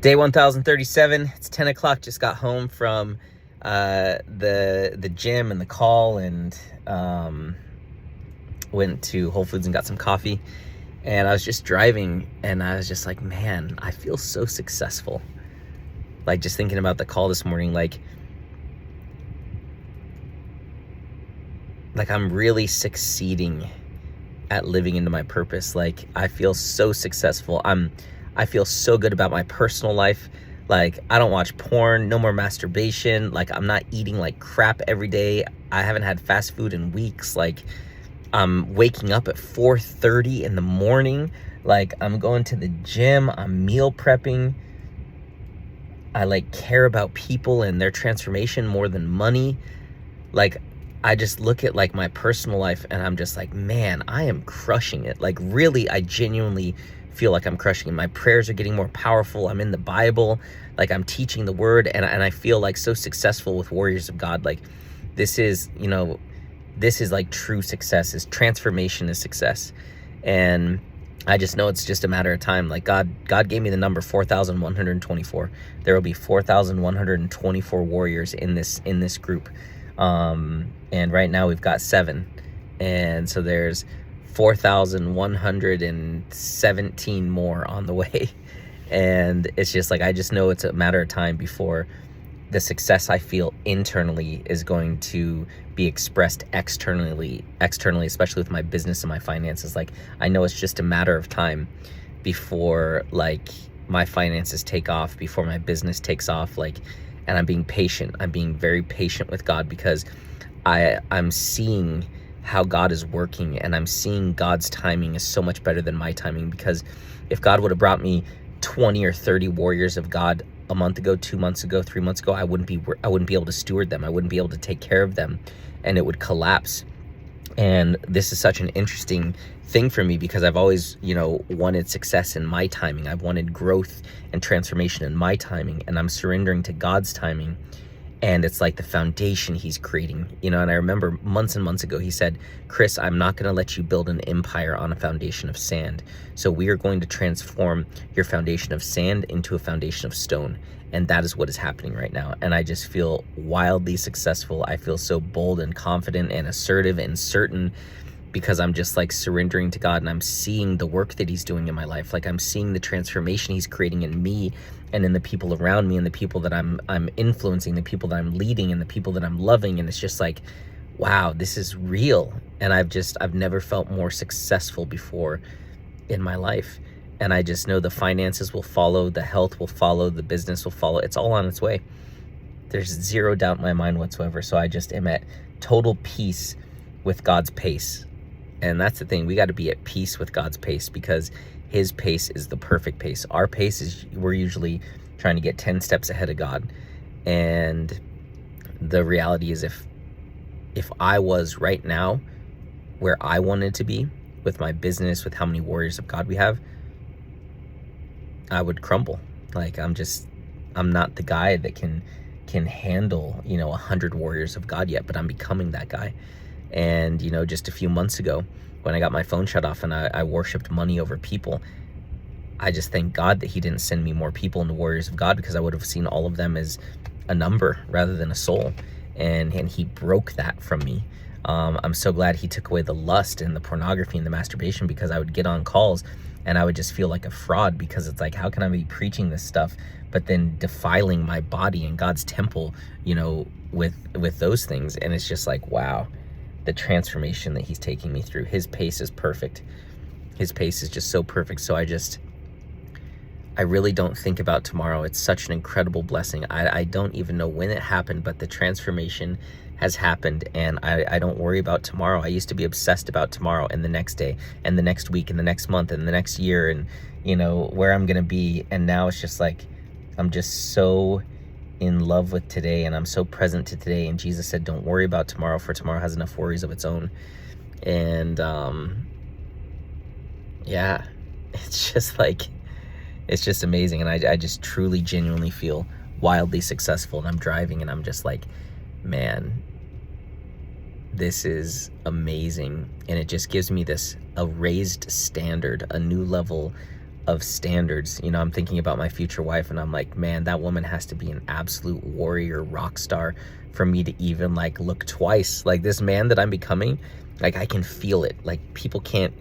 Day 1037. It's 10 o'clock. Just got home from the gym and the call, and went to Whole Foods and got some coffee. And I was just driving, and I was just like, man, I feel so successful. Like, just thinking about the call this morning, like I'm really succeeding at living into my purpose. Like, I feel so successful. I feel so good about my personal life. Like, I don't watch porn, no more masturbation. Like, I'm not eating like crap every day. I haven't had fast food in weeks. Like, I'm waking up at 4:30 in the morning. Like, I'm going to the gym. I'm meal prepping. I like care about people and their transformation more than money. Like, I just look at like my personal life and I'm just like, man, I am crushing it. Like, really, I genuinely feel like I'm crushing it. My prayers are getting more powerful. I'm in the Bible. Like, I'm teaching the word, and I feel like so successful with Warriors of God. Like, this is like true success. Is transformation is success. And I just know it's just a matter of time. Like, God gave me the number 4,124. There will be 4,124 warriors in this group. And right now we've got 7. And so there's 4,117 more on the way. And it's just like, I just know it's a matter of time before the success I feel internally is going to be expressed externally, especially with my business and my finances. Like, I know it's just a matter of time before like my finances take off, before my business takes off. Like, and I'm being patient. I'm being very patient with God, because I'm seeing how God is working, and I'm seeing God's timing is so much better than my timing. Because if God would have brought me 20 or 30 warriors of God a month ago, 2 months ago, 3 months ago, I wouldn't be able to steward them. I wouldn't be able to take care of them, and it would collapse. And this is such an interesting thing for me, because I've always, wanted success in my timing. I've wanted growth and transformation in my timing, and I'm surrendering to God's timing. And it's like the foundation he's creating, and I remember months and months ago, he said, Chris, I'm not going to let you build an empire on a foundation of sand. So we are going to transform your foundation of sand into a foundation of stone. And that is what is happening right now. And I just feel wildly successful. I feel so bold and confident and assertive and certain, because I'm just like surrendering to God, and I'm seeing the work that he's doing in my life. Like, I'm seeing the transformation he's creating in me and in the people around me, and the people that I'm influencing, the people that I'm leading, and the people that I'm loving. And it's just like, wow, this is real. And I've never felt more successful before in my life. And I just know the finances will follow, the health will follow, the business will follow. It's all on its way. There's zero doubt in my mind whatsoever. So I just am at total peace with God's pace. And that's the thing. We got to be at peace with God's pace, because his pace is the perfect pace. Our pace is, we're usually trying to get 10 steps ahead of God. And the reality is, if I was right now where I wanted to be with my business, with how many warriors of God we have, I would crumble. Like, I'm not the guy that can handle, 100 warriors of God yet, but I'm becoming that guy. And, just a few months ago, when I got my phone shut off and I worshiped money over people, I just thank God that he didn't send me more people into Warriors of God, because I would have seen all of them as a number rather than a soul. And he broke that from me. I'm so glad he took away the lust and the pornography and the masturbation, because I would get on calls and I would just feel like a fraud, because it's like, how can I be preaching this stuff but then defiling my body and God's temple, with those things? And it's just like, wow, the transformation that he's taking me through. His pace is perfect. His pace is just so perfect. So I really don't think about tomorrow. It's such an incredible blessing. I don't even know when it happened, but the transformation has happened, and I don't worry about tomorrow. I used to be obsessed about tomorrow and the next day and the next week and the next month and the next year, and where I'm gonna be. And now it's just like, I'm just so in love with today, and I'm so present to today. And Jesus said, don't worry about tomorrow, for tomorrow has enough worries of its own. And yeah, it's just like, it's just amazing. And I just truly, genuinely feel wildly successful. And I'm driving and I'm just like, man, this is amazing. And it just gives me a raised standard, a new level of standards. You know, I'm thinking about my future wife and I'm like, man, that woman has to be an absolute warrior, rock star for me to even like look twice. Like this man that I'm becoming, like I can feel it. Like people can't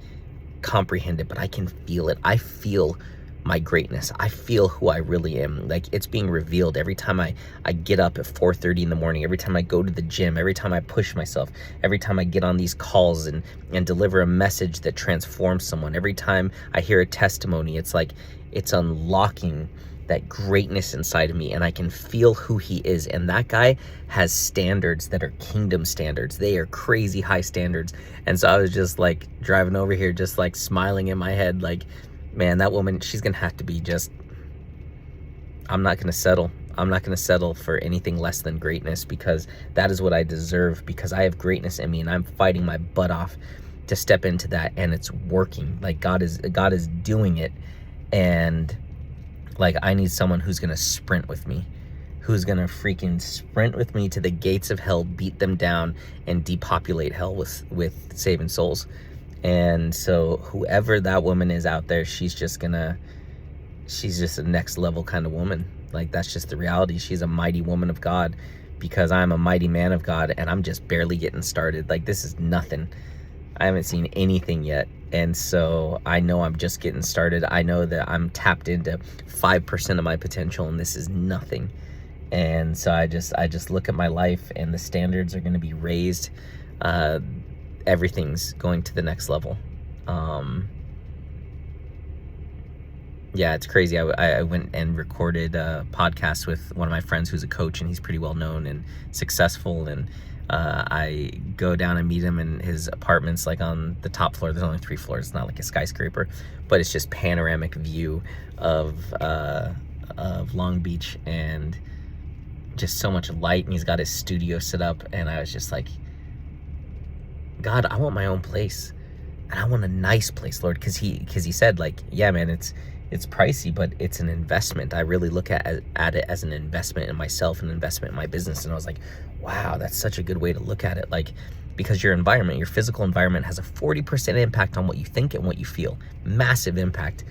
comprehend it, but I can feel it. I feel my greatness. I feel who I really am. Like it's being revealed every time I get up at 4:30 in the morning, every time I go to the gym, every time I push myself, every time I get on these calls and deliver a message that transforms someone, every time I hear a testimony, it's like it's unlocking that greatness inside of me, and I can feel who he is. And that guy has standards that are kingdom standards. They are crazy high standards. And so I was just like driving over here, just like smiling in my head, like, man, that woman, she's gonna have to be just, I'm not gonna settle. I'm not gonna settle for anything less than greatness, because that is what I deserve, because I have greatness in me and I'm fighting my butt off to step into that, and it's working. Like God is doing it. And like, I need someone who's gonna sprint with me, who's gonna freaking sprint with me to the gates of hell, beat them down, and depopulate hell with saving souls. And so whoever that woman is out there, she's just a next level kind of woman. Like that's just the reality. She's a mighty woman of God, because I'm a mighty man of God, and I'm just barely getting started. Like this is nothing. I haven't seen anything yet. And so I know I'm just getting started. I know that I'm tapped into 5% of my potential, and this is nothing. And so I just look at my life, and the standards are going to be raised. Everything's going to the next level. Yeah, it's crazy. I went and recorded a podcast with one of my friends who's a coach, and he's pretty well known and successful. And I go down and meet him in his apartments, like on the top floor. There's only 3 floors. It's not like a skyscraper, but it's just panoramic view of Long Beach, and just so much light. And he's got his studio set up, and I was just like, God, I want my own place, and I want a nice place, Lord, because he said, like, yeah, man, it's pricey, but it's an investment. I really look at it as an investment in myself, an investment in my business. And I was like, wow, that's such a good way to look at it. Like, because your environment, your physical environment, has a 40% impact on what you think and what you feel. Massive impact.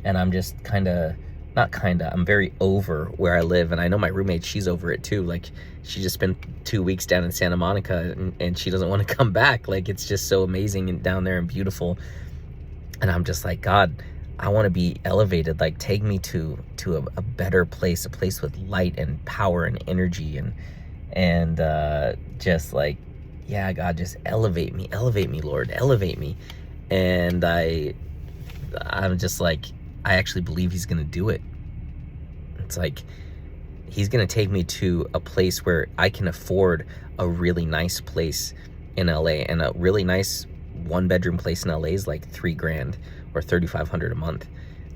And I'm just I'm very over where I live. And I know my roommate, she's over it too. Like, she just spent 2 weeks down in Santa Monica, and she doesn't want to come back. Like, it's just so amazing and down there and beautiful. And I'm just like, God, I want to be elevated. Like, take me to a better place, a place with light and power and energy, and just like, yeah, God, just elevate me, Lord, elevate me. And I'm just like, I actually believe he's going to do it. It's like, he's going to take me to a place where I can afford a really nice place in LA, and a really nice 1-bedroom place in LA is like $3,000 or $3,500 a month.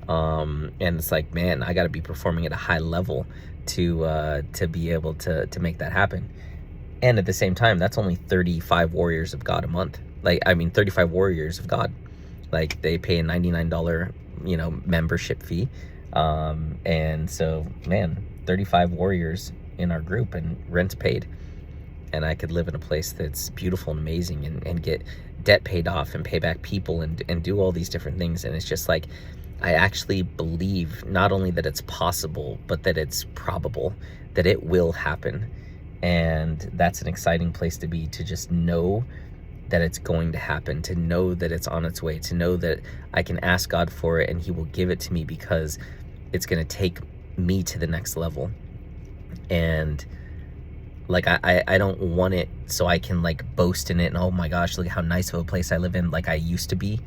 And it's like, man, I got to be performing at a high level to be able to make that happen. And at the same time, that's only 35 Warriors of God a month. Like, I mean, 35 Warriors of God. Like, they pay a $99, membership fee. And so, man, 35 Warriors in our group, and rent's paid. And I could live in a place that's beautiful and amazing, and get debt paid off, and pay back people, and do all these different things. And it's just like, I actually believe not only that it's possible, but that it's probable, that it will happen. And that's an exciting place to be, to just know that it's going to happen, to know that it's on its way, to know that I can ask God for it and he will give it to me, because it's going to take me to the next level. And like, I don't want it so I can like boast in it and, oh my gosh, look how nice of a place I live in, like I used to be.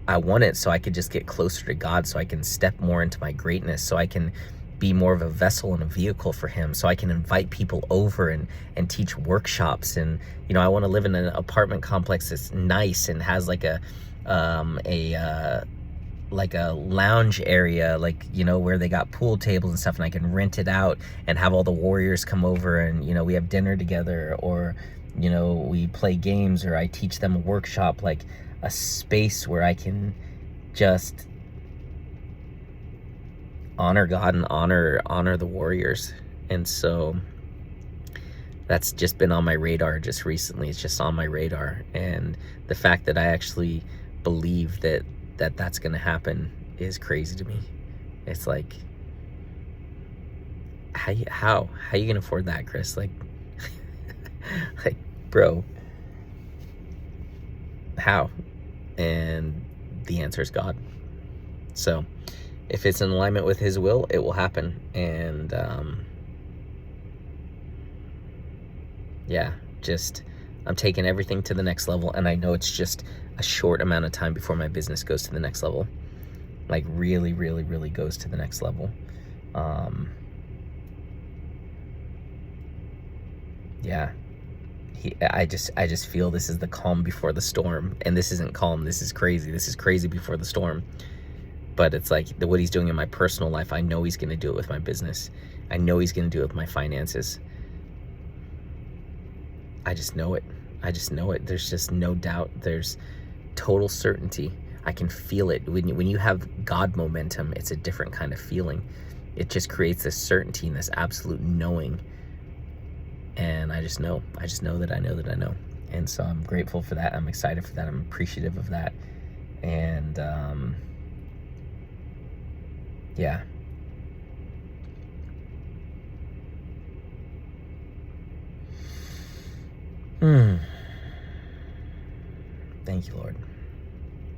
I want it so I could just get closer to God, so I can step more into my greatness, so I can be more of a vessel and a vehicle for him, so I can invite people over and teach workshops. And I want to live in an apartment complex that's nice and has like a lounge area, like, where they got pool tables and stuff, and I can rent it out and have all the Warriors come over, and we have dinner together, or we play games, or I teach them a workshop, like a space where I can just honor God and honor the Warriors. And so that's just been on my radar just recently. It's just on my radar. And the fact that I actually believe that that's going to happen is crazy to me. It's like, how you gonna afford that, Chris? Like, like, bro, how? And the answer is God. So if it's in alignment with his will, it will happen. And yeah, just I'm taking everything to the next level, and I know it's just a short amount of time before my business goes to the next level. Like really, really, really goes to the next level. Yeah. I just feel this is the calm before the storm, and this isn't calm. This is crazy. This is crazy before the storm. But it's like what he's doing in my personal life, I know he's going to do it with my business. I know he's going to do it with my finances. I just know it. I just know it. There's just no doubt. There's total certainty. I can feel it. When you have God momentum, it's a different kind of feeling. It just creates this certainty and this absolute knowing. And I just know that I know that I know. And so I'm grateful for that. I'm excited for that. I'm appreciative of that. And yeah. Thank you, Lord.